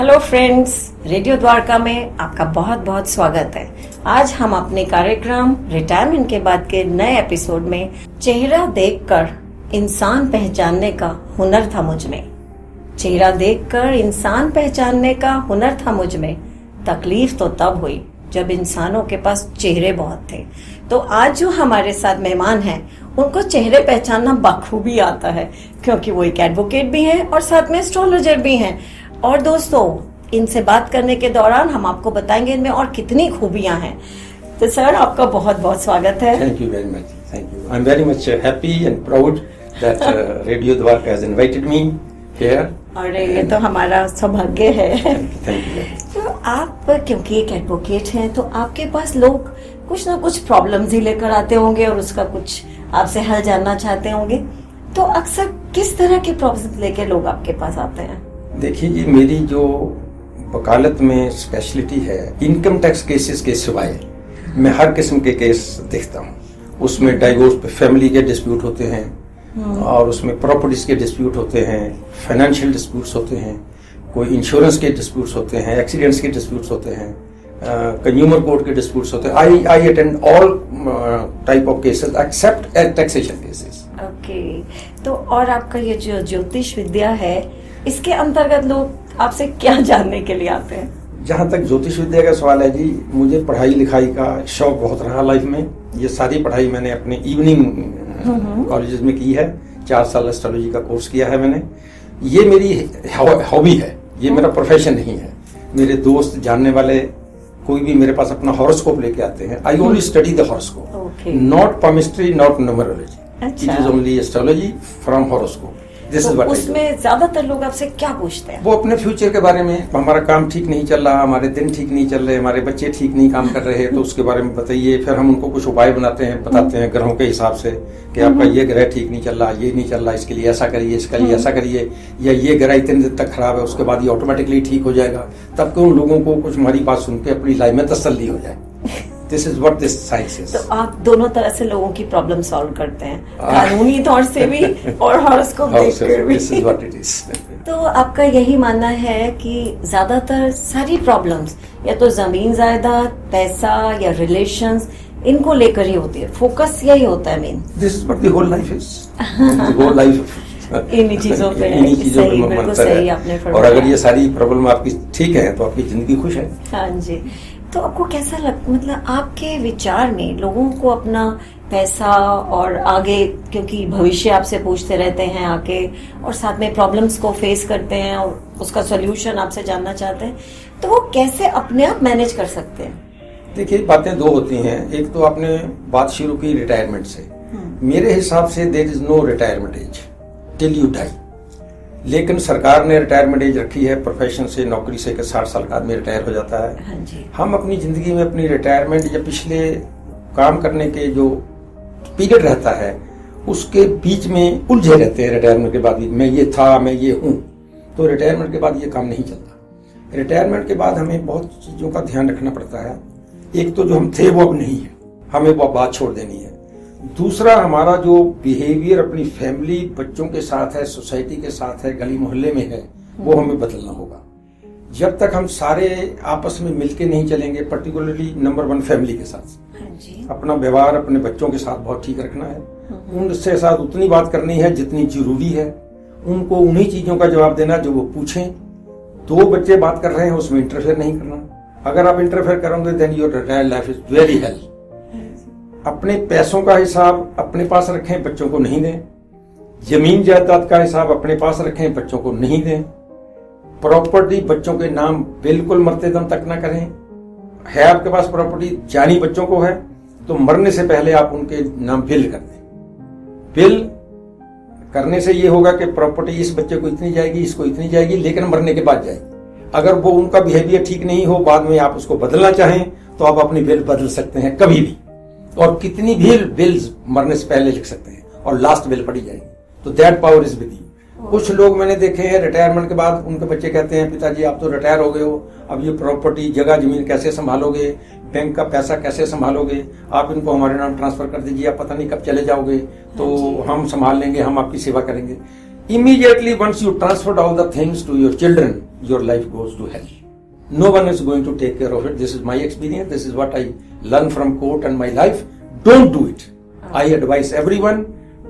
Hello friends, radio Dwarka में आपका बहुत बहुत स्वागत है। आज हम अपने कार्यक्रम रिटायरमेंट के बाद के नए एपिसोड में चेहरा देखकर इंसान पहचानने का हुनर था मुझ में। चेहरा देखकर इंसान पहचानने का हुनर था मुझ में। तकलीफ तो तब हुई जब इंसानों के पास चेहरे बहुत थे। तो आज जो हमारे साथ मेहमान हैं उनको चेहरे पहचानना बखूबी आता है, क्योंकि वो एक एडवोकेट भी हैं और साथ में एस्ट्रोलॉजर भी हैं। और दोस्तों, इनसे बात करने के दौरान हम आपको बताएंगे इनमें और कितनी खूबियां हैं। तो सर, आपका बहुत बहुत स्वागत है। Thank you very much. Thank you. I am very much happy and proud that radio Dwarka has invited me here. और ये तो हमारा सौभाग्य है। Thank you. तो आप क्योंकि एक एडवोकेट हैं, तो आपके पास लोग कुछ ना कुछ प्रॉब्लम्स ही लेकर आते होंगे और उसका कुछ आपसे हल जानना चाहते होंगे। तो अक्सर किस तरह के प्रॉब्लम्स लेकर लोग आपके पास आते हैं? देखिए जी, मेरी जो वकालत में स्पेशलिटी है, इनकम टैक्स केसेस के सिवाय मैं हर किस्म के केस देखता हूँ। उसमें डाइवोर्स पे फैमिली के डिस्प्यूट होते हैं और उसमें प्रॉपर्टीज के डिस्प्यूट होते हैं, फाइनेंशियल डिस्प्यूट्स होते हैं, कोई इंश्योरेंस के डिस्प्यूट्स होते हैं, एक्सीडेंट्स के डिस्प्यूट्स होते हैं, कंज्यूमर कोर्ट के डिस्प्यूट्स होते हैं। I attend all type of cases except taxation cases. Okay. तो और आपका ये जो ज्योतिष विद्या है, इसके अंतर्गत लोग आपसे क्या जानने के लिए आते हैं? जहाँ तक ज्योतिष विद्या का सवाल है जी, मुझे पढ़ाई लिखाई का शौक बहुत रहा लाइफ में। ये सारी पढ़ाई मैंने अपने इवनिंग कॉलेजेस में की है। 4 साल एस्ट्रोलॉजी का कोर्स किया है मैंने। ये मेरी हॉबी है, ये मेरा प्रोफेशन नहीं है। मेरे दोस्त जानने वाले कोई भी मेरे पास अपना हॉरोस्कोप लेके आते हैं। I only study the horoscope, not palmistry, not numerology. It is only astrology from horoscope. तो उसमें ज्यादातर लोग आपसे क्या पूछते हैं? वो अपने फ्यूचर के बारे में, हमारा काम ठीक नहीं चल रहा, हमारे दिन ठीक नहीं चल रहे, हमारे बच्चे ठीक नहीं काम कर रहे, तो उसके बारे में बताइए। फिर हम उनको कुछ उपाय बनाते हैं, बताते हैं ग्रहों के हिसाब से कि आपका ये ग्रह ठीक नहीं चल रहा, ये नहीं चल रहा, इसके लिए ऐसा करिए, इसके लिए ऐसा करिए, या ये ग्रह इतने दिन तक खराब है, उसके बाद ये ऑटोमेटिकली ठीक हो जाएगा। तब तो उन लोगों को कुछ हमारी बात सुन के अपनी लाइफ में तसल्ली हो जाए। This is what this science is. तो आप दोनों तरह से लोगों की प्रॉब्लम सॉल्व करते हैं, कानूनी तौर से भी और हॉरोस्कोप देखकर भी। This is what it is. तो आपका यही मानना है कि ज्यादातर सारी प्रॉब्लम्स या तो जमीन जायदाद, पैसा या रिलेशंस, इनको लेकर ही होती है, फोकस यही होता है main. This is what the whole life is. The whole life. इन्हीं चीजों पे बिल्कुल सही आपने फरमाया। और अगर ये सारी प्रॉब्लम आपकी ठीक है तो आपकी जिंदगी खुश है। हाँ जी। तो आपको कैसा लगता, मतलब आपके विचार में लोगों को अपना पैसा और आगे, क्योंकि भविष्य आपसे पूछते रहते हैं आके और साथ में प्रॉब्लम्स को फेस करते हैं और उसका सॉल्यूशन आपसे जानना चाहते हैं, तो वो कैसे अपने आप मैनेज कर सकते हैं? देखिए, बातें दो होती हैं। एक तो आपने बात शुरू की रिटायरमेंट से। मेरे हिसाब से there is no retirement age till you die. लेकिन सरकार ने रिटायरमेंट एज रखी है प्रोफेशन से, नौकरी से, 60 साल का आदमी रिटायर हो जाता है। हाँ जी। हम अपनी जिंदगी में अपनी रिटायरमेंट या पिछले काम करने के जो पीरियड रहता है उसके बीच में उलझे रहते हैं। रिटायरमेंट के बाद भी मैं ये था, मैं ये हूँ, तो रिटायरमेंट के बाद ये काम नहीं चलता। रिटायरमेंट के बाद हमें बहुत चीज़ों का ध्यान रखना पड़ता है। एक तो जो हम थे वो अब नहीं है, हमें वो बात छोड़ देनी है। दूसरा, हमारा जो बिहेवियर अपनी फैमिली, बच्चों के साथ है, सोसाइटी के साथ है, गली मोहल्ले में है, वो हमें बदलना होगा। जब तक हम सारे आपस में मिलके नहीं चलेंगे, पर्टिकुलरली नंबर 1 फैमिली के साथ अपना व्यवहार अपने बच्चों के साथ बहुत ठीक रखना है। उनसे साथ उतनी बात करनी है जितनी जरूरी है। उनको उन्हीं चीजों का जवाब देना जो वो पूछें। 2 बच्चे बात कर रहे हैं, उसमें इंटरफेयर नहीं करना। अगर आप इंटरफेयर करोगे then your retired life is very help. अपने पैसों का हिसाब अपने पास रखें, बच्चों को नहीं दें। जमीन जायदाद का हिसाब अपने पास रखें, बच्चों को नहीं दें। प्रॉपर्टी बच्चों के नाम बिल्कुल मरते दम तक ना करें। है आपके पास प्रॉपर्टी, जानी बच्चों को है, तो मरने से पहले आप उनके नाम बिल कर दें। बिल करने से ये होगा कि प्रॉपर्टी इस बच्चे को इतनी जाएगी, इसको इतनी जाएगी, लेकिन मरने के बाद जाएगी। अगर वो उनका बिहेवियर ठीक नहीं हो, बाद में आप उसको बदलना चाहें, तो आप अपनी बिल बदल सकते हैं कभी भी, और कितनी भी बिल्स मरने से पहले लिख सकते हैं और लास्ट बिल पड़ी जाएगी। तो that power is with you. कुछ लोग मैंने देखे हैं रिटायरमेंट के बाद उनके बच्चे कहते हैं, पिताजी आप तो रिटायर हो गए हो, अब ये प्रॉपर्टी, जगह जमीन कैसे संभालोगे, बैंक का पैसा कैसे संभालोगे, आप इनको हमारे नाम ट्रांसफर कर दीजिए, आप पता नहीं कब चले जाओगे, तो हम संभाल लेंगे, हम आपकी सेवा करेंगे। Immediately once you transferred all the things to your children, your life goes to hell. No one is going to take care of it. This is my experience. This is what I learned from court and my life. Don't do it. I advise everyone,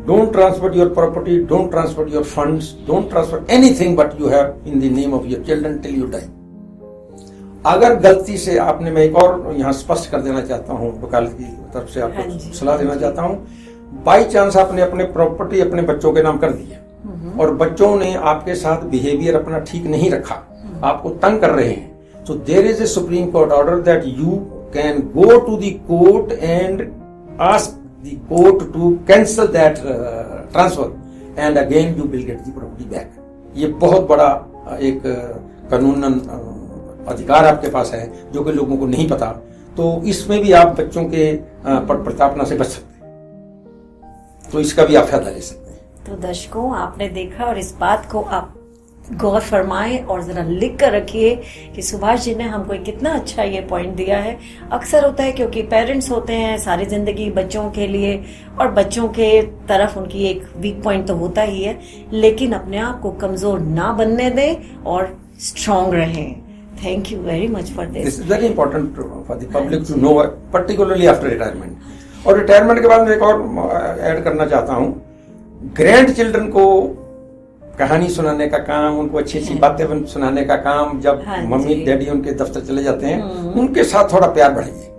don't transfer your property, don't transfer your funds, don't transfer anything but you have in the name of your children till you die. अगर गलती से आपने, मैं एक और यहाँ स्पष्ट कर देना चाहता हूँ, वकालत की तरफ से आपको सलाह देना चाहता हूँ, बाई चांस आपने अपने प्रॉपर्टी अपने बच्चों के नाम कर दी है और बच्चों ने आपके साथ बिहेवियर अपना ठीक नहीं रखा, आपको तंग कर रहे हैं, तो there is a Supreme Court order that you can go to the court and ask the court to cancel that transfer and again you will get the property back. ये बहुत बड़ा एक कानूनन अधिकार आपके पास है जो कि लोगों को नहीं पता, तो इसमें भी आप बच्चों के प्रताड़ना से बच सकते हैं, तो इसका भी आप फायदा ले सकते हैं। तो दर्शकों, आपने देखा और इस बात को आप गौर फरमाएं और जरा लिख कर रखिए कि सुभाष जी ने हमको कितना अच्छा ये पॉइंट दिया है। अक्सर होता है क्योंकि पेरेंट्स होते हैं सारी जिंदगी बच्चों के लिए और बच्चों के तरफ उनकी एक वीक पॉइंट तो होता ही है, लेकिन अपने आप को कमजोर ना बनने दें और स्ट्रांग रहें। Thank you very much for this. This is very important for the public to know, particularly after retirement. और रिटायरमेंट के बाद मैं एक और ऐड करना चाहता हूँ, ग्रैंड चिल्ड्रन को कहानी सुनाने का काम, उनको अच्छी अच्छी बातें सुनाने का काम, जब मम्मी डैडी उनके दफ्तर चले जाते हैं उनके साथ थोड़ा प्यार बढ़ाइए,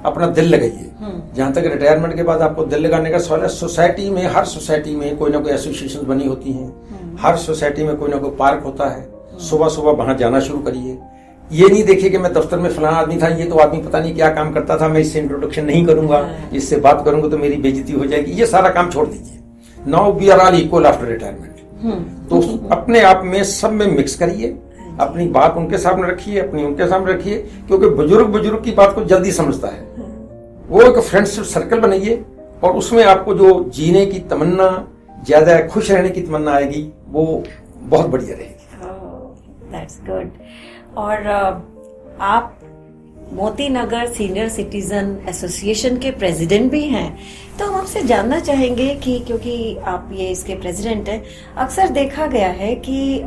अपना दिल लगाइए। जहां तक रिटायरमेंट के बाद आपको दिल लगाने का सवाल है, सोसाइटी में, हर सोसाइटी में कोई ना कोई एसोसिएशन बनी होती हैं, हर सोसाइटी में कोई ना कोई पार्क होता है, सुबह सुबह वहां जाना शुरू करिए। ये नहीं देखिए कि मैं दफ्तर में फलाना आदमी था, ये तो आदमी पता नहीं क्या काम करता था, मैं इससे इंट्रोडक्शन नहीं करूंगा, इससे बात करूंगा तो मेरी बेइज्जती हो जाएगी, ये सारा काम छोड़ दीजिए। Now we are all equal after retirement. तो अपने आप में सब में मिक्स करिए, अपनी बात उनके सामने रखिए, अपनी उनके सामने रखिए, क्योंकि बुजुर्ग की बात को जल्दी समझता है। वो एक फ्रेंडशिप सर्कल बनाइए और उसमें आपको जो जीने की तमन्ना, ज्यादा खुश रहने की तमन्ना आएगी, वो बहुत बढ़िया रहेगी। That's good. और आप Moti Nagar senior citizen association के प्रेसिडेंट भी हैं, तो हम आपसे जानना चाहेंगे कि क्योंकि आप ये इसके प्रेसिडेंट हैं, अक्सर देखा गया है कि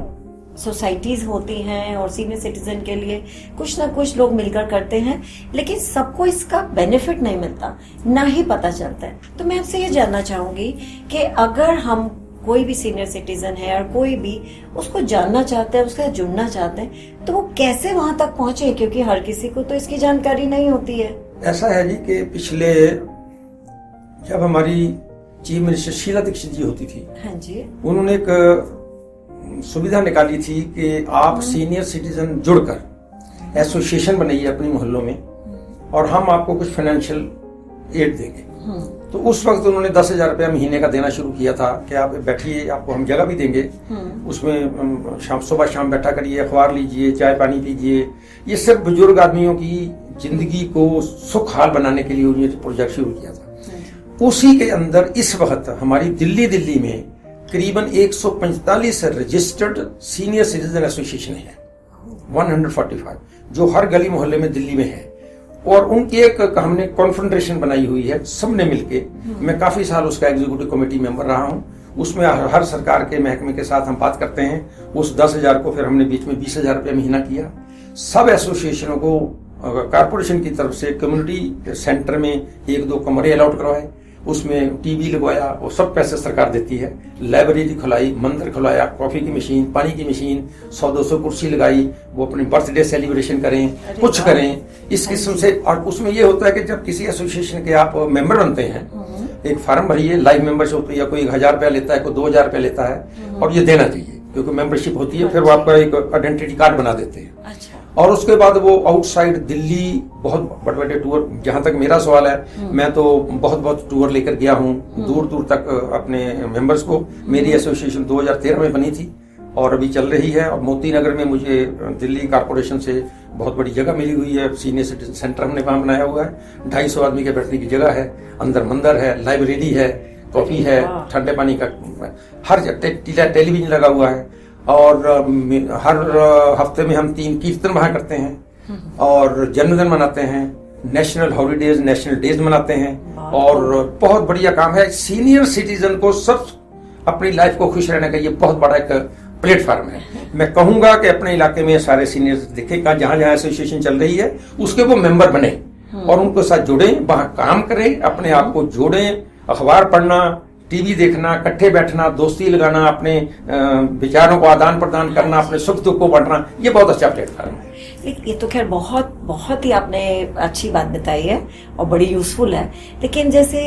सोसाइटीज होती हैं और सीनियर सिटीजन के लिए कुछ ना कुछ लोग मिलकर करते हैं, लेकिन सबको इसका बेनिफिट नहीं मिलता, ना ही पता चलता है। तो मैं आपसे ये जानना चाहूंगी कि अगर हम कोई भी सीनियर सिटीजन है और कोई भी उसको जानना चाहता है, उसके साथ जुड़ना चाहते हैं, तो वो कैसे वहां तक पहुंचे, क्योंकि हर किसी को तो इसकी जानकारी नहीं होती है। ऐसा है जी कि पिछले जब हमारी चीफ मिनिस्टर शीला दीक्षित जी होती थी, हाँ जी, उन्होंने एक सुविधा निकाली थी कि आप सीनियर सिटीजन जुड़कर एसोसिएशन बनाइए अपने मोहल्लों में और हम आपको कुछ फाइनेंशियल एड देंगे। तो उस वक्त उन्होंने 10,000 रुपया महीने का देना शुरू किया था कि आप बैठिए, आपको हम जगह भी देंगे, उसमें सुबह शाम बैठा करिए, अखबार लीजिए, चाय पानी पीजिए। ये सिर्फ बुजुर्ग आदमियों की जिंदगी को सुखहाल बनाने के लिए उन्होंने प्रोजेक्ट शुरू किया था। उसी के अंदर इस वक्त हमारी दिल्ली में करीबन 145 रजिस्टर्ड सीनियर सिटीजन एसोसिएशन है, 145, जो हर गली मोहल्ले में दिल्ली में है। और उनकी एक हमने कॉन्फेडरेशन बनाई हुई है, सबने मिलके, मैं काफी साल उसका एग्जीक्यूटिव कमेटी मेंबर रहा हूं, उसमें हर सरकार के महकमे के साथ हम बात करते हैं। उस 10,000 को फिर हमने बीच में 20,000 रुपया महीना किया। सब एसोसिएशनों को कारपोरेशन की तरफ से कम्युनिटी सेंटर में 1-2 कमरे अलॉट करवाए, उसमें टीवी लगवाया, वो सब पैसे सरकार देती है। लाइब्रेरी खुलाई, मंदिर खुलाया, कॉफी की मशीन, पानी की मशीन, 100-200 कुर्सी लगाई, वो अपनी बर्थडे सेलिब्रेशन करें, कुछ करें इस किस्म से। और उसमें ये होता है कि जब किसी एसोसिएशन के आप मेंबर बनते हैं, एक फार्म भरिए, लाइफ मेंबरशिप, या कोई 1,000 रुपया लेता है, कोई 2,000 रुपया लेता है, और ये देना चाहिए क्योंकि मेंबरशिप होती है। फिर वो आपका एक आइडेंटिटी कार्ड बना देते हैं। और उसके बाद वो आउटसाइड दिल्ली बहुत बड़े बड़े टूर, जहां तक मेरा सवाल है, मैं तो बहुत टूर लेकर गया हूं दूर दूर तक अपने मेंबर्स को। मेरी एसोसिएशन 2013 में बनी थी और अभी चल रही है। और मोती नगर में मुझे दिल्ली कारपोरेशन से बहुत बड़ी जगह मिली हुई है, सीनियर सिटीजन सेंटर हमने वहां बनाया हुआ है, 250 आदमी के बैठने की जगह है, अंदर मंदिर है, लाइब्रेरी है, कॉफी है, ठंडे पानी का हर टेलीविजन लगा हुआ है। और हर हफ्ते में हम 3 कीर्तन वहां करते हैं और जन्मदिन मनाते हैं, नेशनल हॉलीडेज, नेशनल डेज मनाते हैं। और बहुत बढ़िया काम है। सीनियर सिटीजन को सब अपनी लाइफ को खुश रहने का ये बहुत बड़ा एक प्लेटफॉर्म है। मैं कहूंगा कि अपने इलाके में सारे सीनियर्स दिखे का जहां जहां एसोसिएशन चल रही है उसके वो मेंबर बने और उनके साथ जुड़े, वहां काम करें, अपने आप को जोड़ें, अखबार पढ़ना, टीवी देखना, इकट्ठे बैठना, दोस्ती लगाना, अपने विचारों को आदान प्रदान करना, अपने सुख दुख को बांटना, ये बहुत अच्छा प्लेटफॉर्म है। ये तो खैर बहुत बहुत ही आपने अच्छी बात बताई है और बड़ी यूजफुल है। लेकिन जैसे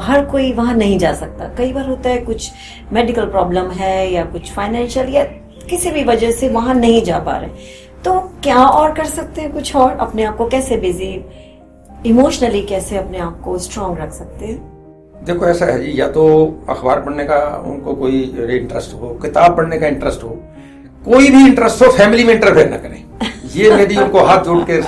हर कोई वहां नहीं जा सकता, कई बार होता है कुछ मेडिकल प्रॉब्लम है या कुछ फाइनेंशियल या किसी भी वजह से वहां नहीं जा पा रहे, तो क्या और कर सकते हैं? कुछ और अपने आप को कैसे बिजी, इमोशनली कैसे अपने आप को स्ट्रांग रख सकते हैं? देखो ऐसा है जी, या तो अखबार पढ़ने का उनको कोई इंटरेस्ट हो, किताब पढ़ने का इंटरेस्ट हो, कोई भी इंटरेस्ट हो, फैमिली में इंटरफेयर न करें। ये मेरी उनको हाथ जोड़ के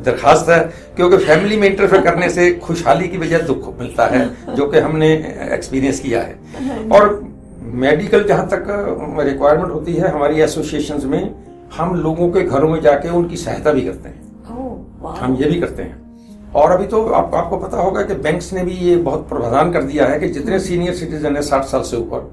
दरखास्त है, क्योंकि फैमिली में इंटरफेयर करने से खुशहाली की बजाय दुख मिलता है, जो कि हमने एक्सपीरियंस किया है। और मेडिकल जहां तक रिक्वायरमेंट होती है, हमारी एसोसिएशंस में हम लोगों के घरों में जाके उनकी सहायता भी करते हैं। हम ये भी करते हैं। और अभी तो आपको पता होगा कि बैंक्स ने भी ये बहुत प्रावधान कर दिया है कि जितने सीनियर सिटीजन है 60 साल से ऊपर,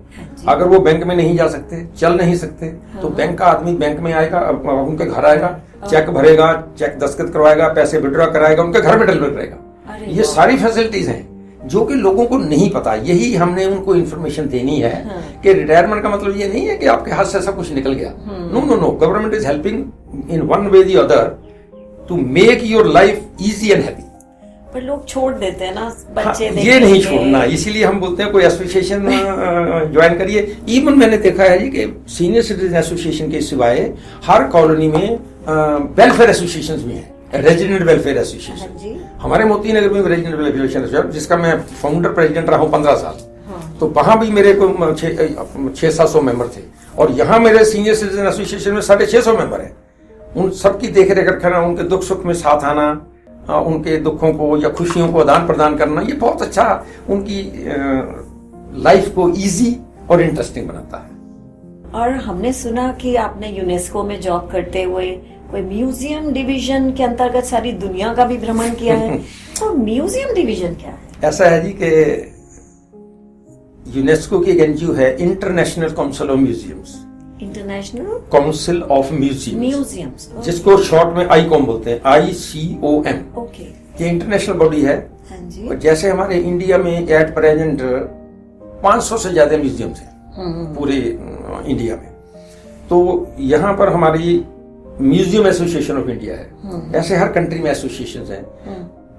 अगर वो बैंक में नहीं जा सकते, चल नहीं सकते, तो बैंक का आदमी बैंक में आएगा, उनके घर आएगा, चेक भरेगा, चेक दस्तखत करवाएगा, पैसे विड्रॉ कराएगा, उनके घर में डिलीवर करेगा। ये सारी फैसिलिटीज हैं जो कि लोगों को नहीं पता। यही हमने उनको इन्फॉर्मेशन देनी है कि रिटायरमेंट का मतलब ये नहीं है कि आपके हाथ से ऐसा कुछ निकल गया। No no no, government is helping in one way the other to make your life easy and happy. पर लोग छोड़ देते हैं ना बच्चे। ये नहीं छोड़ना, इसीलिए हम बोलते हैं कोई एसोसिएशन ज्वाइन करिए। इवन मैंने देखा है जी कि सीनियर सिटीजन एसोसिएशन के सिवाय हर कॉलोनी में वेलफेयर एसोसिएशन भी हैं, रेजिडेंट वेलफेयर एसोसिएशन। हमारे मोती नगर में रेजिडेंट वेलफेयर एसोसिएशन, जिसका मैं फाउंडर प्रेसिडेंट रहा हूँ 15 साल, तो वहां भी मेरे को 600-700 मेंबर थे। और यहाँ मेरे सीनियर सिटीजन एसोसिएशन में 650 मेंबर है। उन सबकी देख रेख रखना, उनके दुख सुख में साथ आना, उनके दुखों को या खुशियों को आदान प्रदान करना, ये बहुत अच्छा उनकी लाइफ को इजी और इंटरेस्टिंग बनाता है। और हमने सुना कि आपने यूनेस्को में जॉब करते हुए कोई म्यूजियम डिवीजन के अंतर्गत सारी दुनिया का भी भ्रमण किया है। तो म्यूजियम डिवीजन क्या है? ऐसा है जी कि यूनेस्को की एक एनजीओ है, international council of museums. International council of museums, जिसको शॉर्ट में आईकॉम बोलते हैं, ICOM। ओके, ये इंटरनेशनल बॉडी है। हाँ जी। और जैसे हमारे इंडिया में एट प्रेजेंट 500 से ज्यादा म्यूजियम्स हैं पूरे इंडिया में, तो यहाँ पर हमारी म्यूजियम एसोसिएशन ऑफ इंडिया है। ऐसे हर कंट्री में एसोसिएशंस हैं।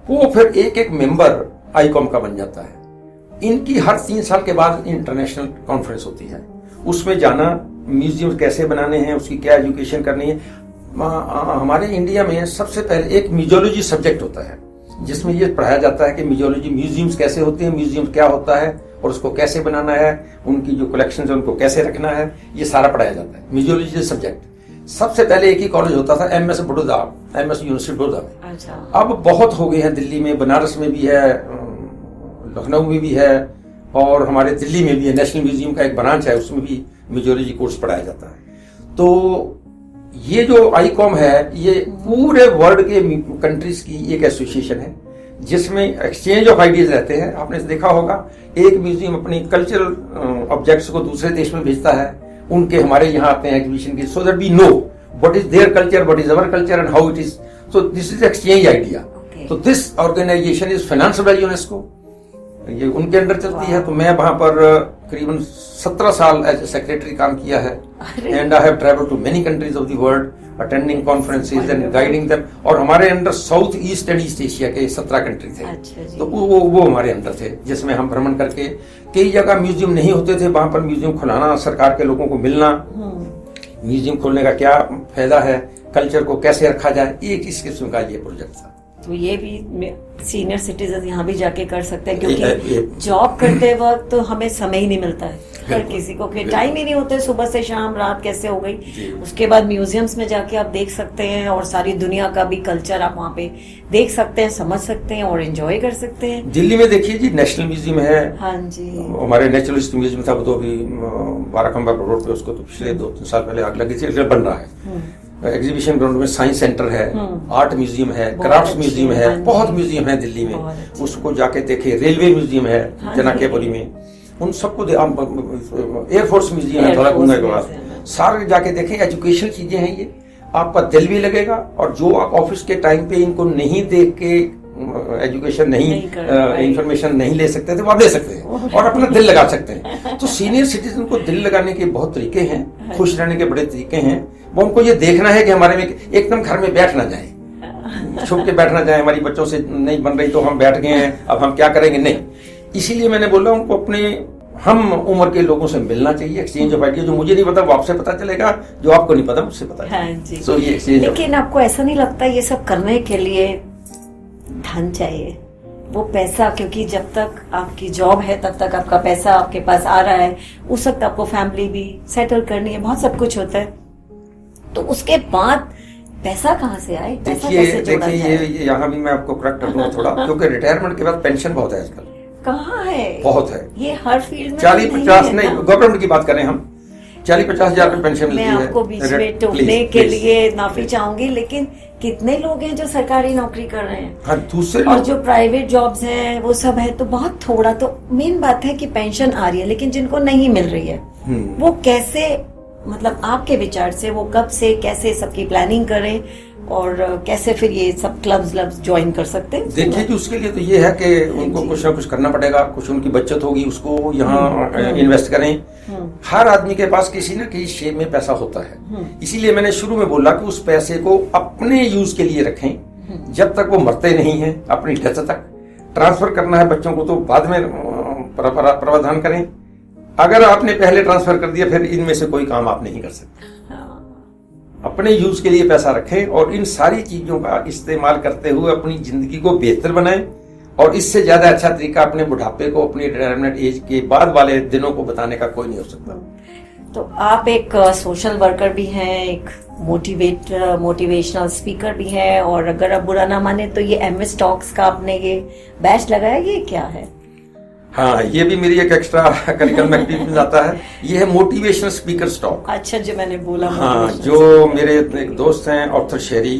वो फिर एक एक मेंबर आईकॉम का बन जाता है। इनकी हर 3 साल के बाद इंटरनेशनल कॉन्फ्रेंस होती है, उसमें जाना, म्यूजियम कैसे बनाने हैं, उसकी क्या एजुकेशन करनी है। हमारे इंडिया में सबसे पहले एक म्यूजियोलॉजी सब्जेक्ट होता है, जिसमें ये पढ़ाया जाता है कि म्यूजियोलॉजी, म्यूजियम्स कैसे होते हैं, म्यूजियम क्या होता है और उसको कैसे बनाना है, उनकी जो कलेक्शन है उनको कैसे रखना है, ये सारा पढ़ाया जाता है, म्यूजियोलॉजी सब्जेक्ट। सबसे पहले एक ही कॉलेज होता था, MS Baroda, MS university Baroda में। अच्छा। अब बहुत हो गए हैं, दिल्ली में, बनारस में भी है, लखनऊ में भी है, और हमारे दिल्ली में भी है। नेशनल म्यूजियम का एक ब्रांच है, उसमें भी म्यूजियोलॉजी कोर्स पढ़ाया जाता है। तो ये जो आईकॉम है, ये पूरे वर्ल्ड के कंट्रीज की एक एसोसिएशन है, जिसमें एक्सचेंज ऑफ आइडियाज रहते हैं। आपने देखा होगा, एक म्यूजियम अपनी कल्चरल ऑब्जेक्ट्स को दूसरे देश में भेजता है, उनके हमारे यहाँ आते हैं एग्जीबिशन की, so that we know what is their culture, what is our culture and how it is. So this is exchange idea. तो this organisation is financed by UNESCO, ये उनके अंडर चलती है। तो मैं वहां पर करीबन 17 साल एज ए सेक्रेटरी काम किया है, and I have travelled to many countries of the world, attending conferences and guiding them. और हमारे under South East and East Asia के 17 कंट्री थे। अच्छा, तो वो हमारे अंडर थे, जिसमें हम भ्रमण करके, कई जगह म्यूजियम नहीं होते थे, वहां पर म्यूजियम खुलाना, सरकार के लोगों को मिलना, म्यूजियम खोलने का क्या फायदा है, कल्चर को कैसे रखा जाए, एक इस किस्म का ये प्रोजेक्ट था। तो ये भी सीनियर सिटीजन यहाँ भी जाके कर सकते हैं, क्योंकि जॉब करते वक्त तो हमें समय ही नहीं मिलता है, हर किसी को टाइम ही नहीं होता है, सुबह से शाम, रात कैसे हो गई। उसके बाद म्यूजियम्स में जाके आप देख सकते हैं और सारी दुनिया का भी कल्चर आप वहाँ पे देख सकते हैं, समझ सकते हैं और एंजॉय कर सकते हैं। दिल्ली में देखिए जी, नेशनल म्यूजियम है। हाँ जी। हमारे नेचुरलिस्ट म्यूजियम था, वो तो अभी बाराखंबा रोड पे, उसको तो पिछले 2-3 साल पहले आग लगी थी, बन रहा है। एग्जीबिशन ग्राउंड में साइंस सेंटर है, आर्ट म्यूजियम है, क्राफ्ट म्यूजियम है, बहुत म्यूजियम है दिल्ली में, उसको जाके देखे। रेलवे म्यूजियम है जनाकेपुरी में, उन सबको एयरफोर्स म्यूजियम है थोड़ा के पास, सारे जाके देखें। एजुकेशनल चीजें हैं ये, आपका दिल भी लगेगा। और जो आप ऑफिस के टाइम पे इनको नहीं देख के एजुकेशन नहीं इंफॉर्मेशन नहीं ले सकते थे, वो आप ले सकते हैं और अपना दिल लगा सकते हैं। तो सीनियर सिटीजन को दिल लगाने के बहुत तरीके हैं, खुश रहने के बड़े तरीके हैं। वो उनको ये देखना है कि हमारे में एकदम घर में बैठ ना जाए, छुप के बैठ ना जाए, हमारी बच्चों से नहीं बन रही तो हम बैठ गए हैं, अब हम क्या करेंगे, नहीं। इसीलिए मैंने बोला उनको अपने हम उम्र के लोगों से मिलना चाहिए, एक्सचेंज ऑफ आइडिया। जो मुझे नहीं पता वो आपसे पता चलेगा, जो आपको नहीं पता मुझसे पता चलेगा। हाँ जी। So, ये एक्सचेंज। लेकिन आपको ऐसा नहीं लगता ये सब करने के लिए धन चाहिए, वो पैसा? क्योंकि जब तक आपकी जॉब है तब तक आपका पैसा आपके पास आ रहा है, उस वक्त आपको फैमिली भी सेटल करनी है, बहुत सब कुछ होता है। तो उसके बाद पैसा कहाँ से आए? देखिए ये यहाँ भी मैं आपको करेक्ट कर दूंगा थोड़ा, क्योंकि रिटायरमेंट के बाद पेंशन बहुत है आजकल। कहाँ है? बहुत है, ये हर फील्ड में 40-50 नहीं, गवर्नमेंट की बात करें हम, 40-50 हजार रुपए पेंशन मिलती है। मैं आपको बीच में टोकने के लिए माफी चाहूंगी, लेकिन कितने लोग हैं जो सरकारी नौकरी कर रहे हैं। हाँ, दूसरे और जो प्राइवेट जॉब्स हैं वो सब है, तो बहुत थोड़ा। तो मेन बात है कि पेंशन आ रही है, लेकिन जिनको नहीं मिल रही है वो कैसे, मतलब आपके विचार से वो कब से कैसे सबकी प्लानिंग करें और कैसे फिर ये सब क्लब्स ज्वाइन कर सकते हैं? देखिए कि उसके लिए तो ये है कि उनको कुछ ना कुछ करना पड़ेगा, कुछ उनकी बचत होगी उसको यहाँ इन्वेस्ट करें। हर आदमी के पास किसी न किसी शेप में पैसा होता है, इसीलिए मैंने शुरू में बोला कि उस पैसे को अपने यूज के लिए रखें, जब तक वो मरते नहीं है, अपनी डेथ तक। ट्रांसफर करना है बच्चों को तो बाद में प्रावधान करें। अगर आपने पहले ट्रांसफर कर दिया फिर इनमें से कोई काम आप नहीं कर सकते। अपने यूज के लिए पैसा रखें और इन सारी चीजों का इस्तेमाल करते हुए अपनी जिंदगी को बेहतर बनाएं। और इससे ज्यादा अच्छा तरीका अपने बुढ़ापे को, अपनी रिटायरमेंट एज के बाद वाले दिनों को बताने का कोई नहीं हो सकता। तो आप एक सोशल वर्कर भी हैं, एक मोटिवेशनल स्पीकर भी हैं, और अगर आप बुरा ना माने तो ये MS टॉक्स का आपने ये बैच लगाया, ये क्या है? हाँ, ये भी मेरी एक एक्स्ट्रा करिकुलम एक्टिविटी आता है। ये है मोटिवेशनल स्पीकर टॉक। अच्छा, जो मैंने बोला। हाँ, जो मेरे एक दोस्त हैं ऑर्थर शेरी,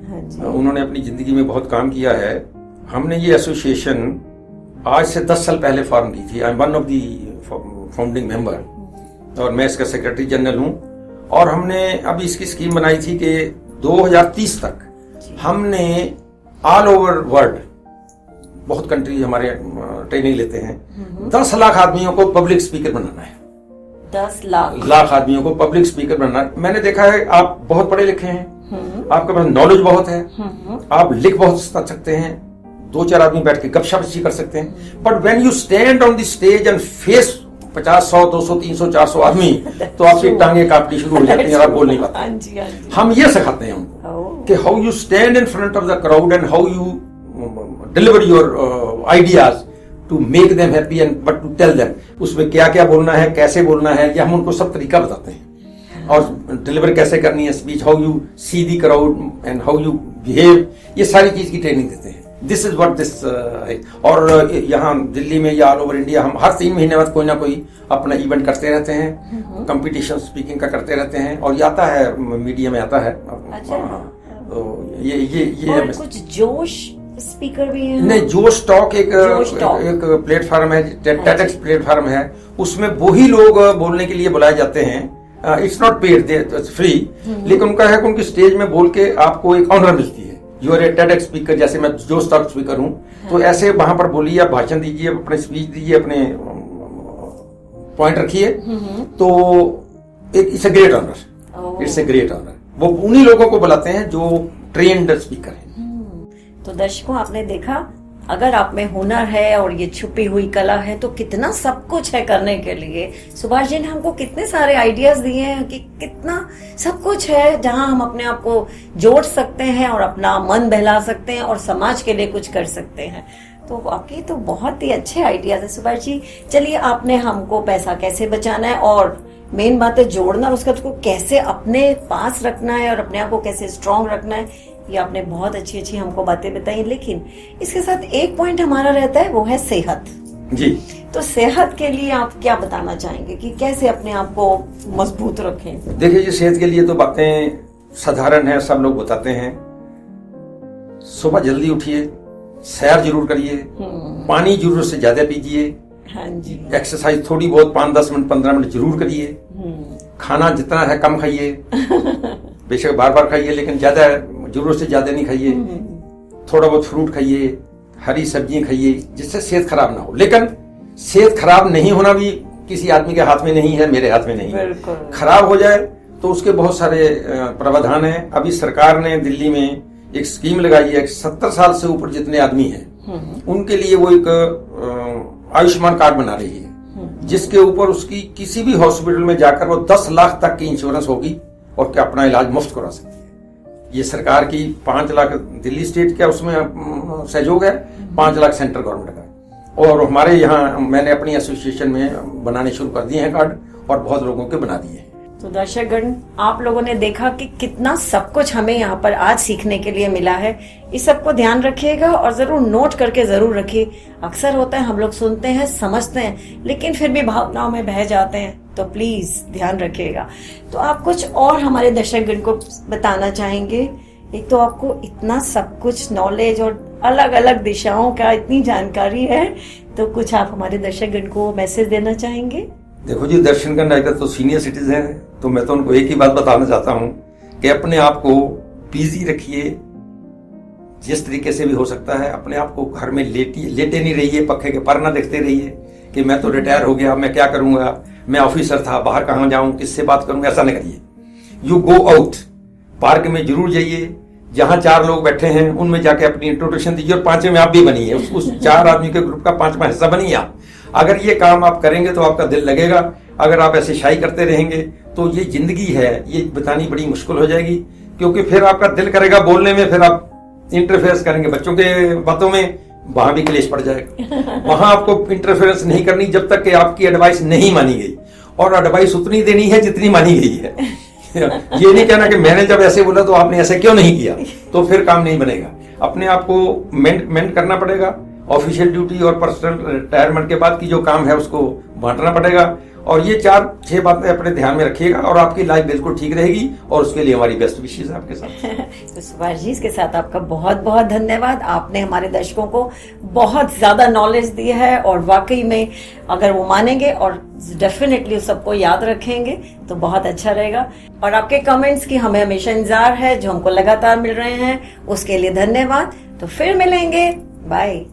हाँ, उन्होंने अपनी जिंदगी में बहुत काम किया है। हमने ये एसोसिएशन आज से 10 साल पहले फॉर्म की थी। I am one of the founding member और मैं इसका सेक्रेटरी जनरल हूँ। और हमने अभी इसकी स्कीम बनाई थी कि 2030 तक हमने ऑल ओवर वर्ल्ड, बहुत कंट्री हमारे ट्रेनिंग लेते हैं, 10 लाख आदमियों को पब्लिक स्पीकर बनाना है। 10 लाख आदमियों को पब्लिक स्पीकर बनाना। मैंने देखा है आप बहुत पढ़े लिखे हैं, आपके पास नॉलेज बहुत है, आप लिख बहुत सकते हैं, 2-4 आदमी बैठ के गपशप कर सकते हैं। But when you stand on the stage and face 50, 100, 200, 300, 400 आदमी, तो आपकी टांगे कांपनी शुरू हो जाती हैं और आप बोल नहीं पाते। हम ये सिखाते हैं उनको कि how you stand in front of the crowd and how you deliver your ideas to make them happy and but to tell them, उसमें क्या क्या बोलना है, कैसे बोलना है, ये हम उनको सब तरीका बताते हैं। और डिलीवर कैसे करनी है speech, how you see the crowd and how you behave, ये सारी चीज की ट्रेनिंग देते हैं। दिस इज व्हाट दिस है। और यहाँ दिल्ली में या ऑल ओवर इंडिया हम हर 3 महीने बाद कोई ना कोई अपना इवेंट करते रहते हैं, कंपटीशन स्पीकिंग का करते रहते हैं, और ये आता है मीडिया में आता है। अच्छा। तो ये और कुछ जोश स्पीकर भी है? नहीं, जोश टॉक एक प्लेटफॉर्म है, टेडेक्स प्लेटफॉर्म है, उसमें वही लोग बोलने के लिए बुलाए जाते हैं। इट्स नॉट पेड, फ्री, लेकिन उनका है कि उनकी स्टेज में बोल के आपको एक ऑनर मिलती है। You are a TEDx speaker, जैसे मैं जोश टॉक स्पीकर हूँ, तो ऐसे वहां पर बोलिए, आप भाषण दीजिए, अपने स्पीच दीजिए, अपने पॉइंट रखिए, तो it's a great honour, it's a great honour. वो उन्हीं लोगों को बुलाते हैं जो ट्रेन्ड स्पीकर है। तो दर्शकों, आपने देखा, अगर आप में हुनर है और ये छुपी हुई कला है तो कितना सब कुछ है करने के लिए। सुभाष जी ने हमको कितने सारे आइडियाज दिए हैं कि कितना सब कुछ है जहां हम अपने आप को जोड़ सकते हैं और अपना मन बहला सकते हैं और समाज के लिए कुछ कर सकते हैं। तो वाकई तो बहुत ही अच्छे आइडियाज है सुभाष जी। चलिए, आपने हमको पैसा कैसे बचाना है और मेन बात है जोड़ना, और उसका उसको कैसे अपने पास रखना है और अपने आप को कैसे स्ट्रांग रखना है, ये आपने बहुत अच्छी अच्छी हमको बातें बताई। लेकिन इसके साथ एक पॉइंट हमारा रहता है, वो है सेहत जी। तो सेहत के लिए आप क्या बताना चाहेंगे कि कैसे अपने आप को मजबूत रखें? देखिए जी, सेहत के लिए तो बातें साधारण है, सब लोग बताते हैं। सुबह जल्दी उठिए, सैर जरूर करिए, पानी जरूरत से ज्यादा पीजिए, हाँ जी। एक्सरसाइज थोड़ी बहुत 5-10 मिनट 15 मिनट जरूर करिए। खाना जितना है कम खाइए, बेशक बार बार खाइए लेकिन ज्यादा जरूरत से ज्यादा नहीं खाइए। थोड़ा बहुत फ्रूट खाइए, हरी सब्जियां खाइए, जिससे सेहत खराब ना हो। लेकिन सेहत खराब नहीं होना भी किसी आदमी के हाथ में नहीं है, मेरे हाथ में नहीं है। खराब हो जाए तो उसके बहुत सारे प्रावधान हैं। अभी सरकार ने दिल्ली में एक स्कीम लगाई है, 70 साल से ऊपर जितने आदमी हैं उनके लिए वो एक आयुष्मान कार्ड बना रही है, जिसके ऊपर उसकी किसी भी हॉस्पिटल में जाकर वो 10 लाख तक की इंश्योरेंस होगी और क्या अपना इलाज मुफ्त करा सकती है। ये सरकार की 5 लाख दिल्ली स्टेट का उसमें सहयोग है, 5 लाख सेंट्रल गवर्नमेंट का। और हमारे यहाँ मैंने अपनी एसोसिएशन में बनाने शुरू कर दिए हैं कार्ड और बहुत लोगों के बना दिए हैं। तो दर्शकगण, आप लोगों ने देखा कि कितना सब कुछ हमें यहाँ पर आज सीखने के लिए मिला है। इस सब को ध्यान रखिएगा और जरूर नोट करके जरूर रखिए। अक्सर होता है हम लोग सुनते हैं, समझते हैं, लेकिन फिर भी भावनाओं में बह जाते हैं, तो प्लीज ध्यान रखिएगा। तो आप कुछ और हमारे दर्शकगण को बताना चाहेंगे? एक तो आपको इतना सब कुछ नॉलेज और अलग अलग दिशाओं का इतनी जानकारी है, तो कुछ आप हमारे दर्शकगण को मैसेज देना चाहेंगे? देखो जी, दर्शन करना अगर तो सीनियर सिटीजन है तो मैं तो उनको एक ही बात बताना चाहता हूँ कि अपने आप को बिजी रखिए, जिस तरीके से भी हो सकता है। अपने आप को घर में लेटे नहीं रहिए, पक्के के पर ना देखते रहिए कि मैं तो रिटायर हो गया, मैं क्या करूंगा, मैं ऑफिसर था, बाहर कहाँ जाऊं, किससे बात करूंगा, ऐसा नहीं करिए। यू गो आउट, पार्क में जरूर जाइए, जहां 4 लोग बैठे हैं उनमें जाके अपनी इंट्रोडक्शन दीजिए और 5वें में आप भी बनिए, उस 4 आदमी के ग्रुप का 5वां हिस्सा बनिए आप। अगर ये काम आप करेंगे तो आपका दिल लगेगा। अगर आप ऐसे शाई करते रहेंगे तो ये जिंदगी है, ये बतानी बड़ी मुश्किल हो जाएगी, क्योंकि फिर आपका दिल करेगा बोलने में, फिर आप इंटरफेरेंस करेंगे बच्चों के बातों में, वहां भी क्लेश पड़ जाएगा। वहां आपको इंटरफेरेंस नहीं करनी जब तक कि आपकी एडवाइस नहीं मानी गई, और एडवाइस उतनी देनी है जितनी मानी गई है। ये नहीं कहना कि मैंने जब ऐसे बोला तो आपने ऐसे क्यों नहीं किया, तो फिर काम नहीं बनेगा। अपने आप को मेंट करना पड़ेगा। ऑफिशियल ड्यूटी और पर्सनल रिटायरमेंट के बाद की जो काम है उसको बांटना पड़ेगा। और ये 4-6 बातें अपने ध्यान में रखिएगा और आपकी लाइफ बिल्कुल ठीक रहेगी, और उसके लिए हमारी बेस्ट विशेष है आपके साथ। तो सुभाष जी, इसके साथ आपका बहुत बहुत धन्यवाद। आपने हमारे दर्शकों को बहुत ज्यादा नॉलेज दी है, और वाकई में अगर वो मानेंगे और डेफिनेटली सबको याद रखेंगे तो बहुत अच्छा रहेगा। और आपके कमेंट्स की हमें हमेशा इंतजार है, जो हमको लगातार मिल रहे हैं, उसके लिए धन्यवाद। तो फिर मिलेंगे, बाय।